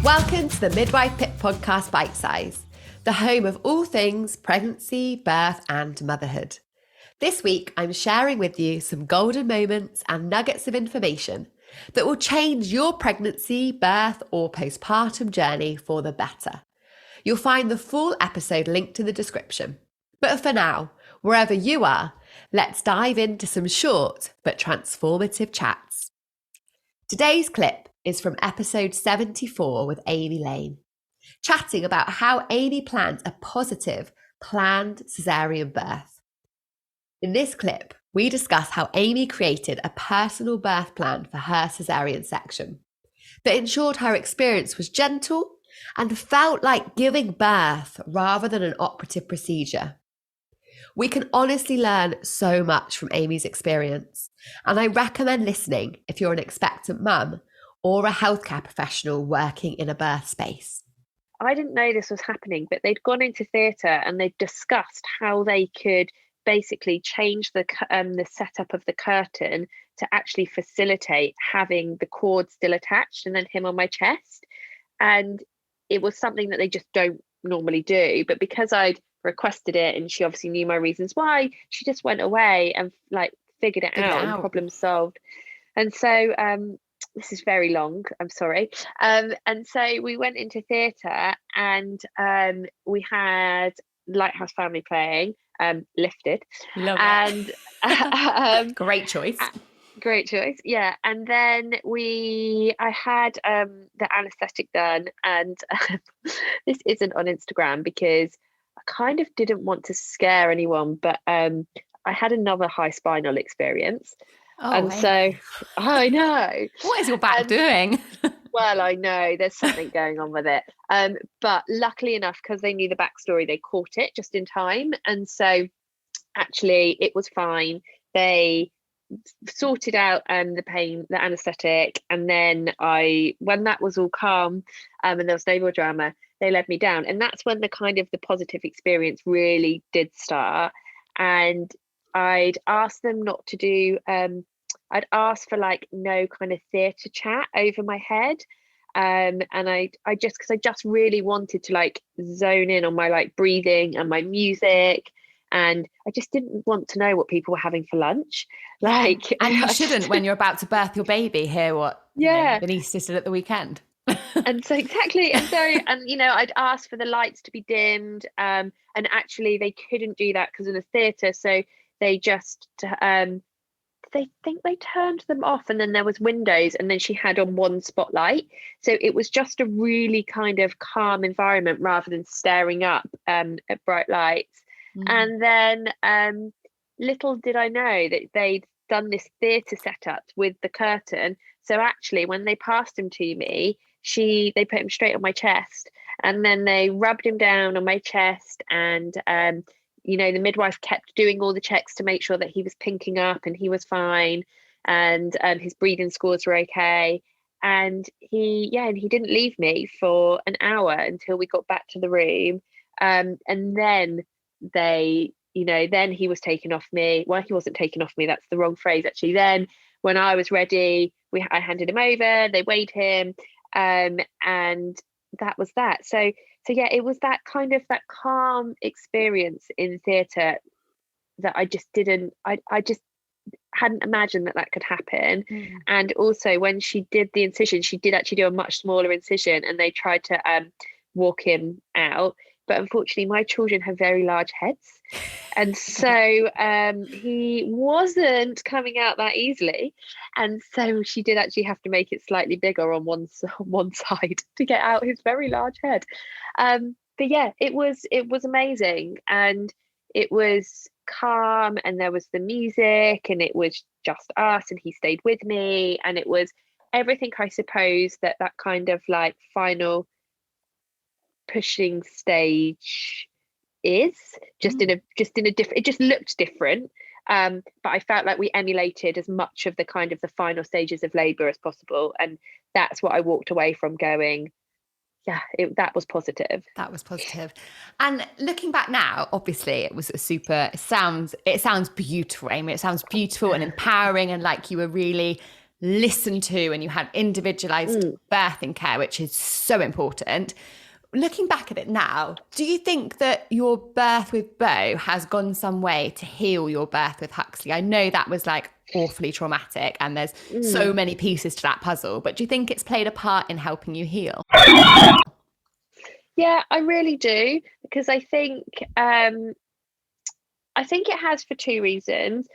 Welcome to the Midwife Pip Podcast Bitesize, the home of all things pregnancy, birth, and motherhood. This week, I'm sharing with you some golden moments and nuggets of information that will change your pregnancy, birth, or postpartum journey for the better. You'll find the full episode linked in the description. But for now, wherever you are, let's dive into some short but transformative chats. Today's clip is from episode 74 with Amy Lane, chatting about how Amy planned a positive, planned Caesarean birth. In this clip, we discuss how Amy created a personal birth plan for her Caesarean section that ensured her experience was gentle and felt like giving birth rather than an operative procedure. We can honestly learn so much from Amy's experience, and I recommend listening if you're an expectant mum or a healthcare professional working in a birth space. I didn't know this was happening, but they'd gone into theatre and they'd discussed how they could basically change the setup of the curtain to actually facilitate having the cord still attached and then him on my chest. And it was something that they just don't normally do. But because I'd requested it and she obviously knew my reasons why, she just went away and figured it out and problem solved. And so this is very long, I'm sorry. And so we went into theatre and we had Lighthouse Family playing, Lifted. Love it. And great choice. Great choice, yeah. And then I had the anaesthetic done, and this isn't on Instagram because I kind of didn't want to scare anyone, but I had another high spinal experience. So I know. What is your back doing? Well, I know there's something going on with it. But luckily enough, because they knew the backstory, they caught it just in time. And so actually it was fine. They sorted out the pain, the anaesthetic. And then when that was all calm and there was no more drama, they led me down. And that's when the positive experience really did start. And I'd asked them not to do, I'd asked for no kind of theatre chat over my head. And I just really wanted to zone in on my breathing and my music. And I just didn't want to know what people were having for lunch. And you shouldn't when you're about to birth your baby, hear what Denise did at the weekend. And so exactly. And so, I'd asked for the lights to be dimmed. And actually they couldn't do that because of the theatre. So they just, they turned them off, and then there was windows, and then she had on one spotlight. So it was just a really kind of calm environment rather than staring up at bright lights. And then little did I know that they'd done this theatre setup with the curtain. So actually when they passed him to me, they put him straight on my chest, and then they rubbed him down on my chest, and the midwife kept doing all the checks to make sure that he was pinking up and he was fine, and his breathing scores were okay. And he didn't leave me for an hour until we got back to the room. And then then he was taken off me. Well, he wasn't taken off me, that's the wrong phrase actually. Then when I was ready, I handed him over, they weighed him, and that was that. So yeah, it was that kind of that calm experience in theatre that I just hadn't imagined that could happen. And also when she did the incision, she did actually do a much smaller incision, and they tried to walk him out. But unfortunately, my children have very large heads. And so he wasn't coming out that easily. And so she did actually have to make it slightly bigger on one side to get out his very large head. But yeah, it was amazing. And it was calm, and there was the music, and it was just us, and he stayed with me. And it was everything, I suppose, that kind of final pushing stage is just in a different, it just looked different, but I felt like we emulated as much of the kind of the final stages of labor as possible, and that's what I walked away from going, that was positive. And looking back now, obviously it was it sounds beautiful, Amy. It sounds beautiful and empowering, and like you were really listened to and you had individualized birthing care, which is so important. Looking back at it now, do you think that your birth with Beau has gone some way to heal your birth with Huxley? I know that was like awfully traumatic and there's so many pieces to that puzzle, but do you think it's played a part in helping you heal? Yeah, I really do, because I think it has, for two reasons.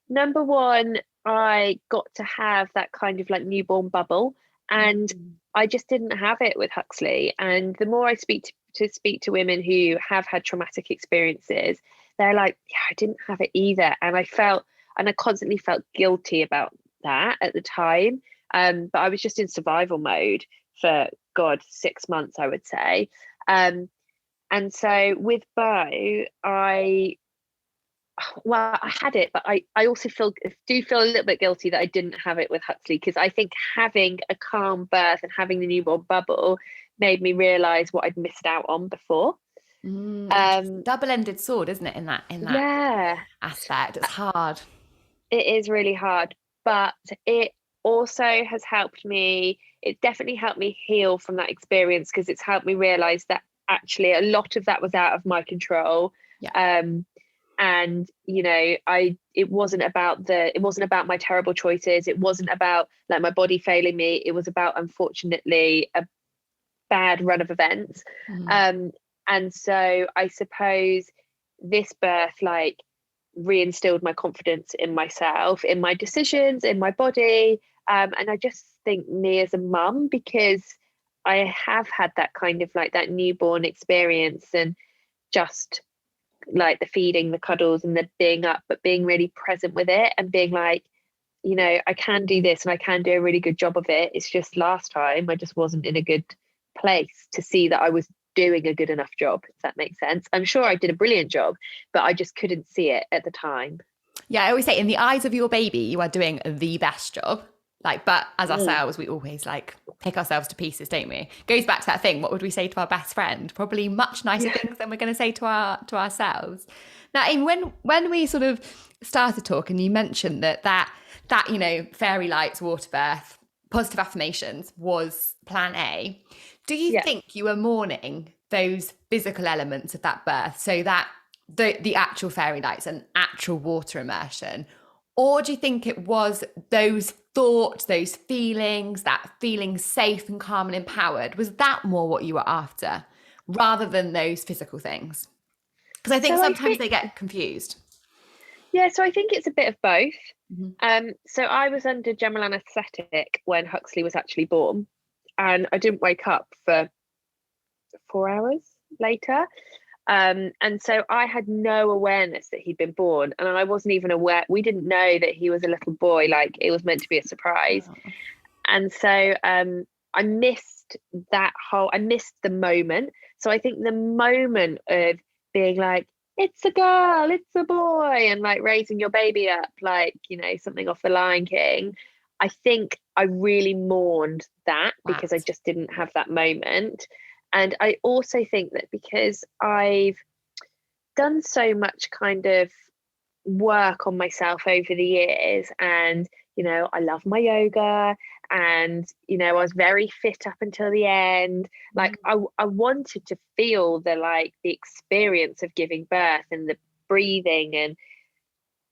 Number one, I got to have that kind of like newborn bubble, and I just didn't have it with Huxley. And the more I speak to women who have had traumatic experiences, they're like, yeah, I didn't have it either. And I constantly felt guilty about that at the time. But I was just in survival mode for 6 months, I would say. And so with Beau, I had it, but I also do feel a little bit guilty that I didn't have it with Huxley, because I think having a calm birth and having the newborn bubble made me realise what I'd missed out on before. Double-ended sword, isn't it? In that Yeah, aspect, it's hard. it is really hard, but it also has helped me. It definitely helped me heal from that experience, because it's helped me realise that actually a lot of that was out of my control. Yeah. And it wasn't about my terrible choices. It wasn't about like my body failing me. It was about, unfortunately, a bad run of events. And so I suppose this birth like reinstilled my confidence in myself, in my decisions, in my body. And I just think me as a mum, because I have had that kind of like that newborn experience, and just like the feeding, the cuddles, and the being up, but being really present with it and being like, I can do this and I can do a really good job of it. It's just last time I just wasn't in a good place to see that I was doing a good enough job, if that makes sense. I'm sure I did a brilliant job, but I just couldn't see it at the time. Yeah, I always say, in the eyes of your baby, you are doing the best job. Like, but as ourselves, we always like pick ourselves to pieces, don't we? Goes back to that thing. What would we say to our best friend? Probably much nicer things than we're going to say to ourselves. Now, Amy, when we sort of started talking, you mentioned that fairy lights, water birth, positive affirmations was plan A. Do you think you were mourning those physical elements of that birth, so that the actual fairy lights and actual water immersion? Or do you think it was those thoughts, those feelings, that feeling safe and calm and empowered? Was that more what you were after, rather than those physical things? Because I think sometimes they get confused. Yeah, so I think it's a bit of both. So I was under general anaesthetic when Huxley was actually born, and I didn't wake up for 4 hours later. And so I had no awareness that he'd been born, and I wasn't even aware. We didn't know that he was a little boy. Like, it was meant to be a surprise. Oh. And so I missed the moment. So I think the moment of being like, it's a girl, it's a boy, and like raising your baby up like, something off the Lion King, I think I really mourned that, because I just didn't have that moment. And I also think that because I've done so much kind of work on myself over the years, and, I love my yoga, and, I was very fit up until the end. Like, I wanted to feel the experience of giving birth and the breathing and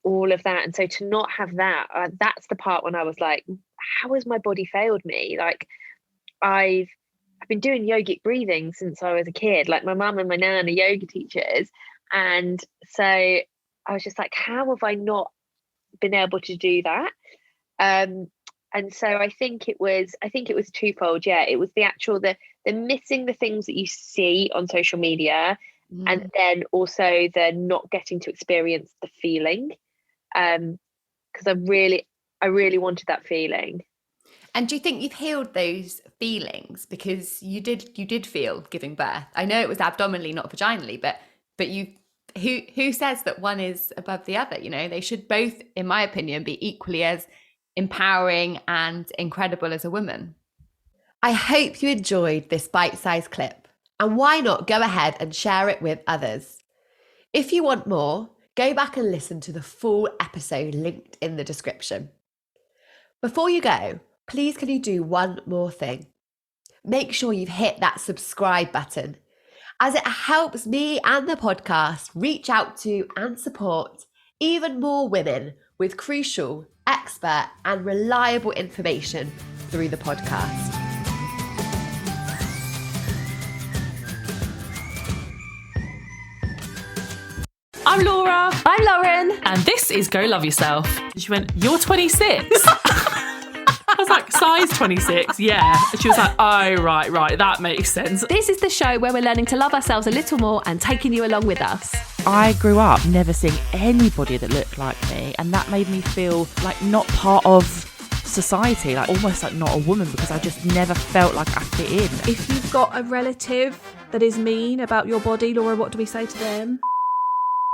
all of that. And so to not have that, that's the part when I was like, how has my body failed me? Like, I've been doing yogic breathing since I was a kid. Like, my mum and my nan are yoga teachers. And so I was just like, how have I not been able to do that? And so I think it was twofold. Yeah, it was the missing the things that you see on social media, and then also the not getting to experience the feeling. Because I really wanted that feeling. And do you think you've healed those feelings? Because you did feel giving birth. I know it was abdominally, not vaginally, but who says that one is above the other? They should both, in my opinion, be equally as empowering and incredible as a woman. I hope you enjoyed this bite-sized clip, and why not go ahead and share it with others? If you want more, go back and listen to the full episode linked in the description. Before you go, please can you do one more thing? Make sure you've hit that subscribe button, as it helps me and the podcast reach out to and support even more women with crucial, expert and reliable information through the podcast. I'm Laura. I'm Lauren. And this is Go Love Yourself. She went, you're 26? I was like, size 26? Yeah. And she was like, oh, right, that makes sense. This is the show where we're learning to love ourselves a little more and taking you along with us. I grew up never seeing anybody that looked like me, and that made me feel like not part of society, like almost like not a woman, because I just never felt like I fit in. If you've got a relative that is mean about your body, Laura, what do we say to them?